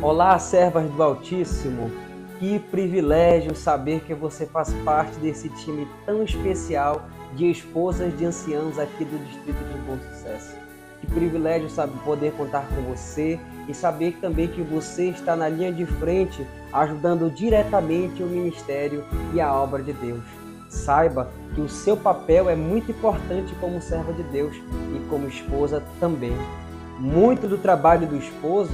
Olá, servas do Altíssimo. Que privilégio saber que você faz parte desse time tão especial de esposas de anciãos aqui do Distrito de Bom Sucesso. Que privilégio saber poder contar com você e saber também que você está na linha de frente, ajudando diretamente o ministério e a obra de Deus. Saiba que o seu papel é muito importante como serva de Deus e como esposa também. Muito do trabalho do esposo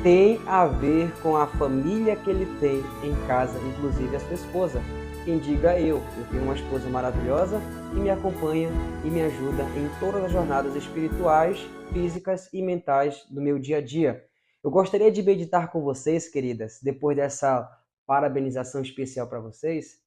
tem a ver com a família que ele tem em casa, inclusive a sua esposa. Quem diga eu tenho uma esposa maravilhosa que me acompanha e me ajuda em todas as jornadas espirituais, físicas e mentais do meu dia a dia. Eu gostaria de meditar com vocês, queridas, depois dessa parabenização especial para vocês,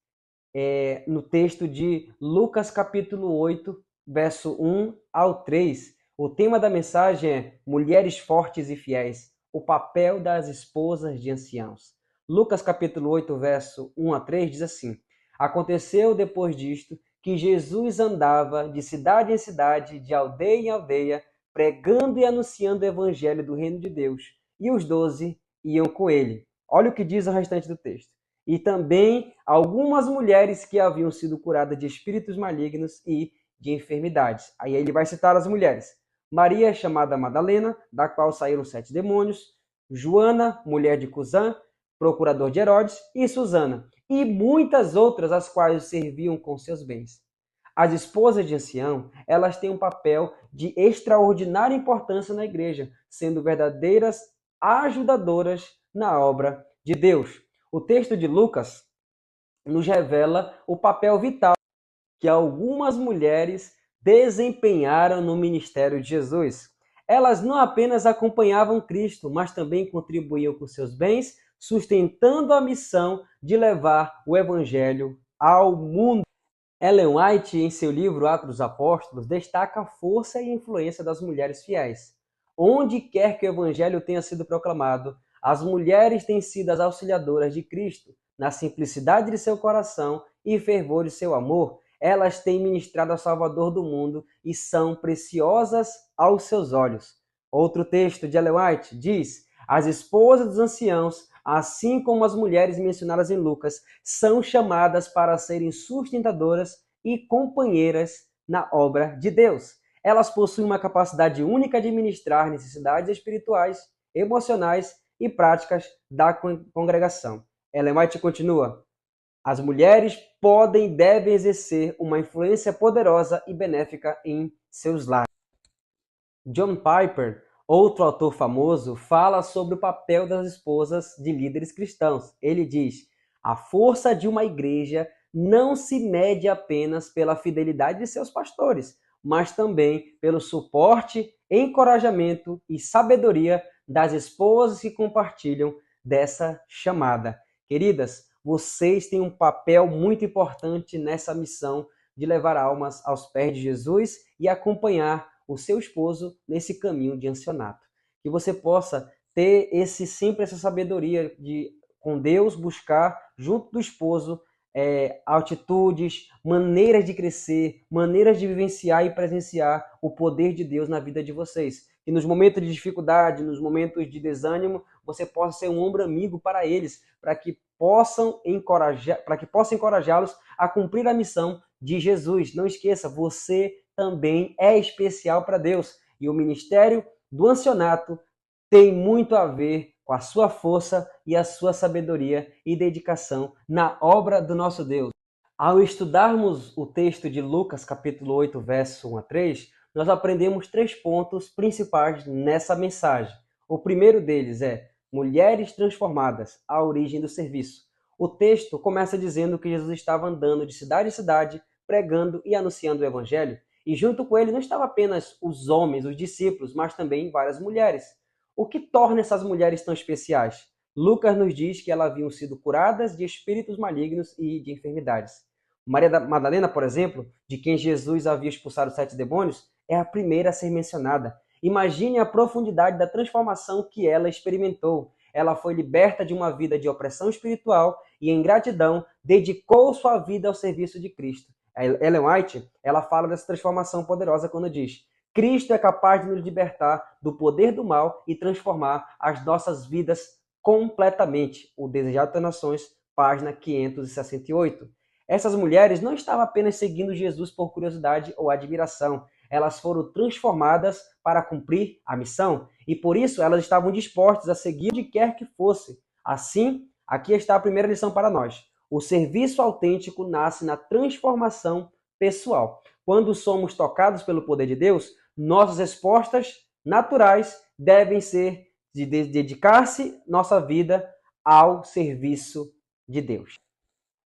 no texto de Lucas capítulo 8, verso 1 ao 3. O tema da mensagem é Mulheres Fortes e Fiéis, o papel das esposas de anciãos. Lucas capítulo 8, verso 1 a 3 diz assim: Aconteceu depois disto que Jesus andava de cidade em cidade, de aldeia em aldeia, pregando e anunciando o evangelho do reino de Deus. E os 12 iam com ele. Olha o que diz o restante do texto. E também algumas mulheres que haviam sido curadas de espíritos malignos e de enfermidades. Aí ele vai citar as mulheres. Maria, chamada Madalena, da qual saíram 7 demônios, Joana, mulher de Cusã, procurador de Herodes, e Susana, e muitas outras as quais serviam com seus bens. As esposas de ancião, elas têm um papel de extraordinária importância na igreja, sendo verdadeiras ajudadoras na obra de Deus. O texto de Lucas nos revela o papel vital que algumas mulheres desempenharam no ministério de Jesus. Elas não apenas acompanhavam Cristo, mas também contribuíam com seus bens, sustentando a missão de levar o evangelho ao mundo. Ellen White, em seu livro Atos dos Apóstolos, destaca a força e influência das mulheres fiéis. Onde quer que o evangelho tenha sido proclamado, as mulheres têm sido as auxiliadoras de Cristo, na simplicidade de seu coração e fervor de seu amor. Elas têm ministrado ao Salvador do mundo e são preciosas aos seus olhos. Outro texto de Ellen White diz: as esposas dos anciãos, assim como as mulheres mencionadas em Lucas, são chamadas para serem sustentadoras e companheiras na obra de Deus. Elas possuem uma capacidade única de ministrar necessidades espirituais, emocionais e práticas da congregação. Ellen White continua: as mulheres podem e devem exercer uma influência poderosa e benéfica em seus lares. John Piper, outro autor famoso, fala sobre o papel das esposas de líderes cristãos. Ele diz: a força de uma igreja não se mede apenas pela fidelidade de seus pastores, mas também pelo suporte, encorajamento e sabedoria das esposas que compartilham dessa chamada. Queridas, vocês têm um papel muito importante nessa missão de levar almas aos pés de Jesus e acompanhar o seu esposo nesse caminho de ancianato. Que você possa ter sempre essa sabedoria de, com Deus, buscar junto do esposo atitudes, maneiras de crescer, maneiras de vivenciar e presenciar o poder de Deus na vida de vocês. E nos momentos de dificuldade, nos momentos de desânimo, você possa ser um ombro amigo para eles, para que possam encorajá-los a cumprir a missão de Jesus. Não esqueça, você também é especial para Deus. E o ministério do ancianato tem muito a ver com a sua força e a sua sabedoria e dedicação na obra do nosso Deus. Ao estudarmos o texto de Lucas, capítulo 8, verso 1 a 3, nós aprendemos 3 pontos principais nessa mensagem. O primeiro deles é mulheres transformadas, a origem do serviço. O texto começa dizendo que Jesus estava andando de cidade em cidade, pregando e anunciando o evangelho, e junto com ele não estavam apenas os homens, os discípulos, mas também várias mulheres. O que torna essas mulheres tão especiais? Lucas nos diz que elas haviam sido curadas de espíritos malignos e de enfermidades. Maria Madalena, por exemplo, de quem Jesus havia expulsado 7 demônios, é a primeira a ser mencionada. Imagine a profundidade da transformação que ela experimentou. Ela foi liberta de uma vida de opressão espiritual e, em gratidão, dedicou sua vida ao serviço de Cristo. Ellen White, ela fala dessa transformação poderosa quando diz: Cristo é capaz de nos libertar do poder do mal e transformar as nossas vidas completamente. O Desejado das Nações, página 568. Essas mulheres não estavam apenas seguindo Jesus por curiosidade ou admiração. Elas foram transformadas para cumprir a missão e por isso elas estavam dispostas a seguir onde quer que fosse. Assim, aqui está a primeira lição para nós. O serviço autêntico nasce na transformação pessoal. Quando somos tocados pelo poder de Deus, nossas respostas naturais devem ser de dedicar-se nossa vida ao serviço de Deus.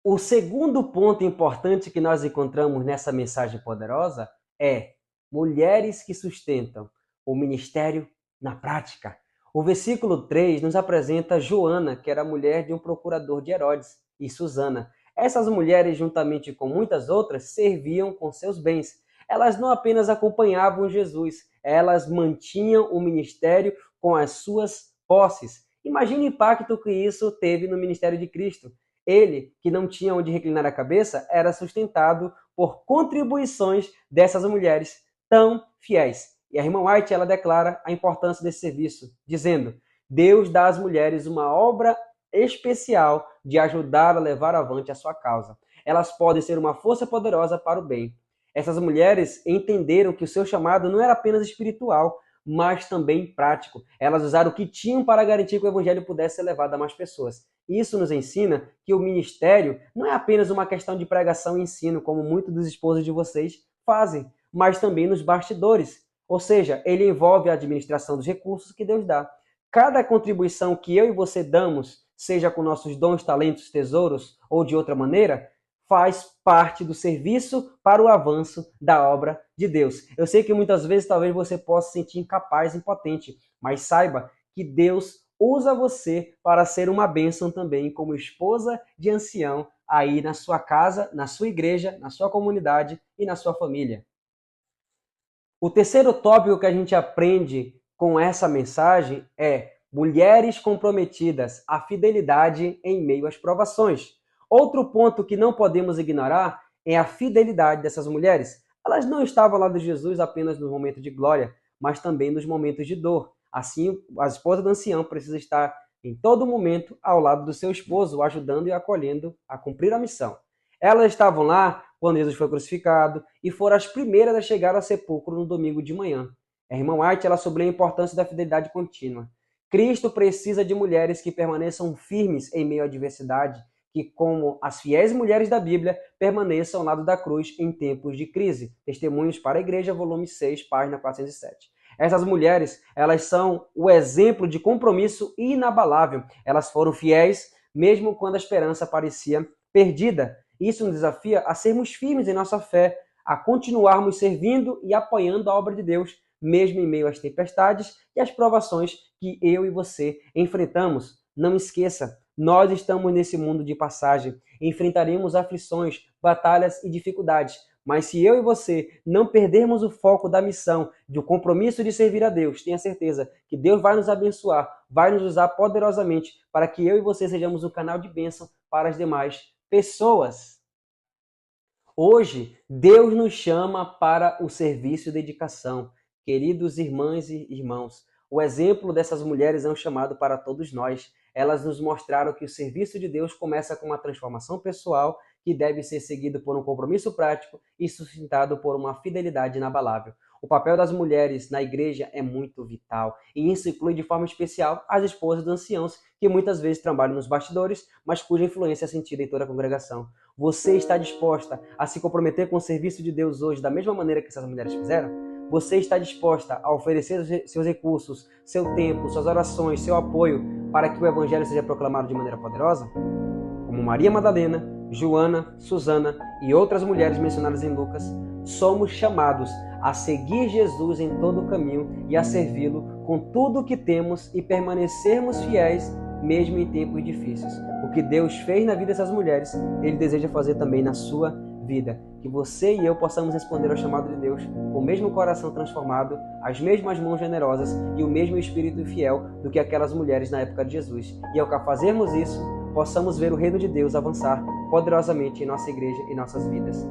O segundo ponto importante que nós encontramos nessa mensagem poderosa é mulheres que sustentam o ministério na prática. O versículo 3 nos apresenta Joana, que era mulher de um procurador de Herodes, e Susana. Essas mulheres, juntamente com muitas outras, serviam com seus bens. Elas não apenas acompanhavam Jesus, elas mantinham o ministério com as suas posses. Imagine o impacto que isso teve no ministério de Cristo. Ele, que não tinha onde reclinar a cabeça, era sustentado por contribuições dessas mulheres tão fiéis. E a irmã White, ela declara a importância desse serviço, dizendo: Deus dá às mulheres uma obra especial de ajudar a levar avante a sua causa. Elas podem ser uma força poderosa para o bem. Essas mulheres entenderam que o seu chamado não era apenas espiritual, mas também prático. Elas usaram o que tinham para garantir que o evangelho pudesse ser levado a mais pessoas. Isso nos ensina que o ministério não é apenas uma questão de pregação e ensino, como muitos dos esposos de vocês fazem, mas também nos bastidores. Ou seja, ele envolve a administração dos recursos que Deus dá. Cada contribuição que eu e você damos, seja com nossos dons, talentos, tesouros ou de outra maneira, faz parte do serviço para o avanço da obra de Deus. Eu sei que muitas vezes talvez você possa se sentir incapaz, impotente, mas saiba que Deus usa você para ser uma bênção também como esposa de ancião aí na sua casa, na sua igreja, na sua comunidade e na sua família. O terceiro tópico que a gente aprende com essa mensagem é mulheres comprometidas à fidelidade em meio às provações. Outro ponto que não podemos ignorar é a fidelidade dessas mulheres. Elas não estavam ao lado de Jesus apenas no momento de glória, mas também nos momentos de dor. Assim, a esposa do ancião precisa estar em todo momento ao lado do seu esposo, ajudando e acolhendo a cumprir a missão. Elas estavam lá quando Jesus foi crucificado e foram as primeiras a chegar ao sepulcro no domingo de manhã. A irmã White, ela sublinha a importância da fidelidade contínua. Cristo precisa de mulheres que permaneçam firmes em meio à adversidade, que, como as fiéis mulheres da Bíblia, permaneçam ao lado da cruz em tempos de crise. Testemunhos para a Igreja, volume 6, página 407. Essas mulheres, elas são o exemplo de compromisso inabalável. Elas foram fiéis, mesmo quando a esperança parecia perdida. Isso nos desafia a sermos firmes em nossa fé, a continuarmos servindo e apoiando a obra de Deus, mesmo em meio às tempestades e às provações que eu e você enfrentamos. Não esqueça, nós estamos nesse mundo de passagem, enfrentaremos aflições, batalhas e dificuldades, mas se eu e você não perdermos o foco da missão, do compromisso de servir a Deus, tenha certeza que Deus vai nos abençoar, vai nos usar poderosamente para que eu e você sejamos um canal de bênção para as demais pessoas. Hoje, Deus nos chama para o serviço e dedicação. Queridos irmãs e irmãos, o exemplo dessas mulheres é um chamado para todos nós. Elas nos mostraram que o serviço de Deus começa com uma transformação pessoal que deve ser seguido por um compromisso prático e sustentado por uma fidelidade inabalável. O papel das mulheres na igreja é muito vital e isso inclui de forma especial as esposas dos anciãos, que muitas vezes trabalham nos bastidores, mas cuja influência é sentida em toda a congregação. Você está disposta a se comprometer com o serviço de Deus hoje da mesma maneira que essas mulheres fizeram? Você está disposta a oferecer seus recursos, seu tempo, suas orações, seu apoio para que o evangelho seja proclamado de maneira poderosa? Como Maria Madalena, Joana, Susana e outras mulheres mencionadas em Lucas, somos chamados a seguir Jesus em todo o caminho e a servi-lo com tudo o que temos e permanecermos fiéis mesmo em tempos difíceis. O que Deus fez na vida dessas mulheres, Ele deseja fazer também na sua vida. Que você e eu possamos responder ao chamado de Deus com o mesmo coração transformado, as mesmas mãos generosas e o mesmo espírito fiel do que aquelas mulheres na época de Jesus. E ao fazermos isso, possamos ver o reino de Deus avançar poderosamente em nossa igreja e nossas vidas.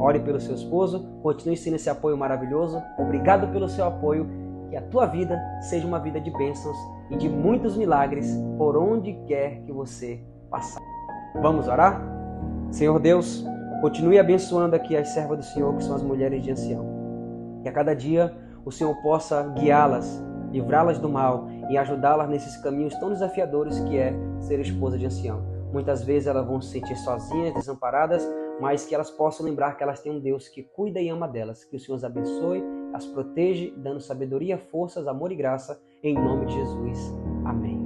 Ore pelo seu esposo, continue sendo esse apoio maravilhoso. Obrigado pelo seu apoio. Que a tua vida seja uma vida de bênçãos e de muitos milagres por onde quer que você passar. Vamos orar? Senhor Deus, continue abençoando aqui as servas do Senhor, que são as mulheres de ancião. Que a cada dia o Senhor possa guiá-las, livrá-las do mal e ajudá-las nesses caminhos tão desafiadores que é ser esposa de ancião. Muitas vezes elas vão se sentir sozinhas, desamparadas, mas que elas possam lembrar que elas têm um Deus que cuida e ama delas. Que o Senhor as abençoe, as proteja, dando sabedoria, forças, amor e graça, em nome de Jesus. Amém.